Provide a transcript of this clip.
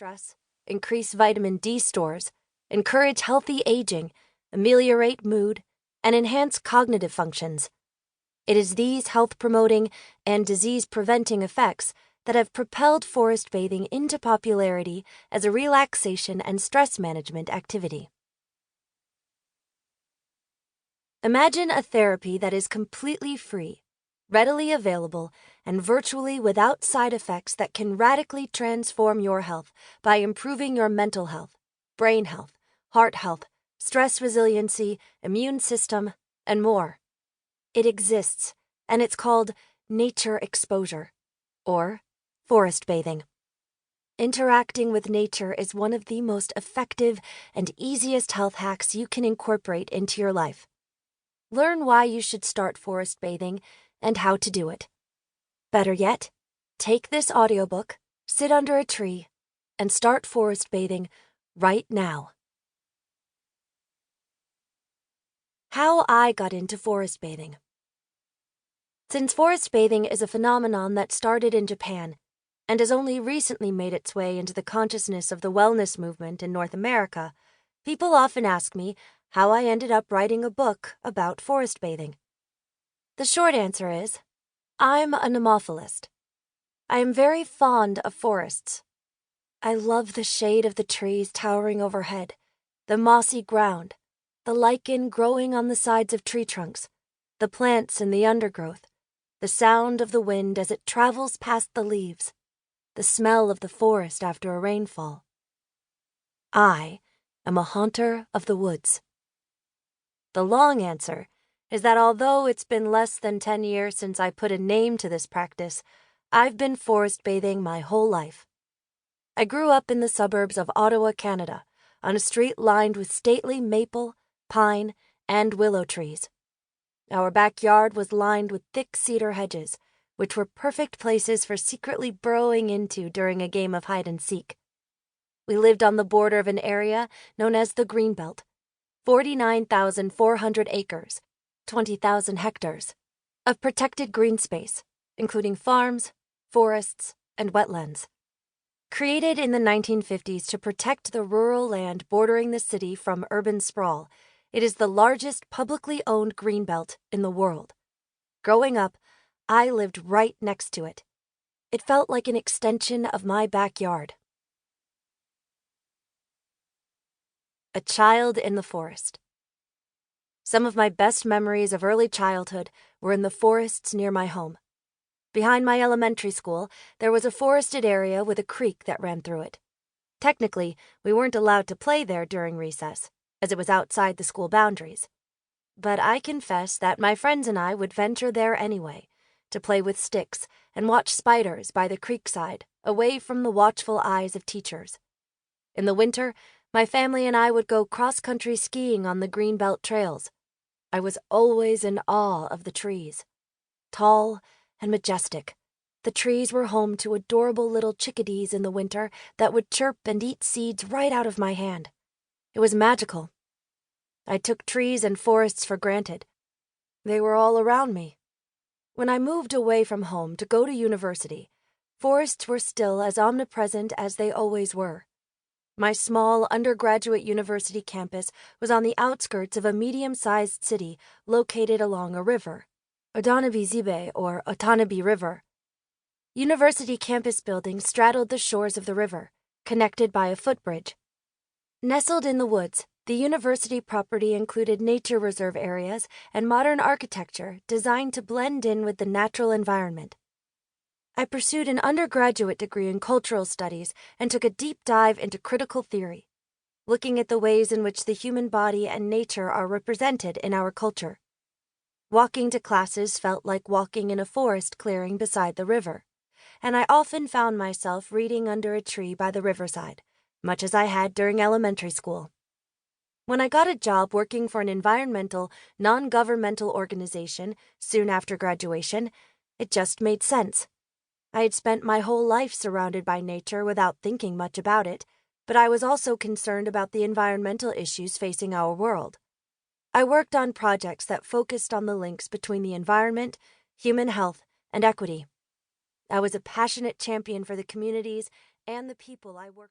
stress, increase vitamin D stores, encourage healthy aging, ameliorate mood, and enhance cognitive functions. It is these health-promoting and disease-preventing effects that have propelled forest bathing into popularity as a relaxation and stress management activity. Imagine a therapy that is completely free, readily available, and virtually without side effects that can radically transform your health by improving your mental health, brain health, heart health, stress resiliency, immune system, and more. It exists, and it's called nature exposure, or forest bathing. Interacting with nature is one of the most effective and easiest health hacks you can incorporate into your life. Learn why you should start forest bathing and how to do it. Better yet, take this audiobook, sit under a tree, and start forest bathing right now. How I got into forest bathing. Since forest bathing is a phenomenon that started in Japan and has only recently made its way into the consciousness of the wellness movement in North America, people often ask me how I ended up writing a book about forest bathing. The short answer is, I'm a nemophilist. I am very fond of forests. I love the shade of the trees towering overhead, the mossy ground, the lichen growing on the sides of tree trunks, the plants in the undergrowth, the sound of the wind as it travels past the leaves, the smell of the forest after a rainfall. I am a haunter of the woods. The long answer is that although it's been less than 10 years since I put a name to this practice, I've been forest bathing my whole life. I grew up in the suburbs of Ottawa, Canada, on a street lined with stately maple, pine, and willow trees. Our backyard was lined with thick cedar hedges, which were perfect places for secretly burrowing into during a game of hide-and-seek. We lived on the border of an area known as the Greenbelt, 49,400 acres, 20,000 hectares, of protected green space, including farms, forests, and wetlands. Created in the 1950s to protect the rural land bordering the city from urban sprawl, it is the largest publicly owned greenbelt in the world. Growing up, I lived right next to it. It felt like an extension of my backyard. A child in the forest. Some of my best memories of early childhood were in the forests near my home. Behind my elementary school, there was a forested area with a creek that ran through it. Technically, we weren't allowed to play there during recess, as it was outside the school boundaries. But I confess that my friends and I would venture there anyway, to play with sticks and watch spiders by the creekside, away from the watchful eyes of teachers. In the winter, my family and I would go cross-country skiing on the Greenbelt trails. I was always in awe of the trees. Tall and majestic, the trees were home to adorable little chickadees in the winter that would chirp and eat seeds right out of my hand. It was magical. I took trees and forests for granted. They were all around me. When I moved away from home to go to university, forests were still as omnipresent as they always were. My small undergraduate university campus was on the outskirts of a medium-sized city located along a river, Odanabe-zibe or Otanabe River. University campus buildings straddled the shores of the river, connected by a footbridge. Nestled in the woods, the university property included nature reserve areas and modern architecture designed to blend in with the natural environment. I pursued an undergraduate degree in cultural studies and took a deep dive into critical theory, looking at the ways in which the human body and nature are represented in our culture. Walking to classes felt like walking in a forest clearing beside the river, and I often found myself reading under a tree by the riverside, much as I had during elementary school. When I got a job working for an environmental, non-governmental organization soon after graduation, it just made sense. I had spent my whole life surrounded by nature without thinking much about it, but I was also concerned about the environmental issues facing our world. I worked on projects that focused on the links between the environment, human health, and equity. I was a passionate champion for the communities and the people I worked with.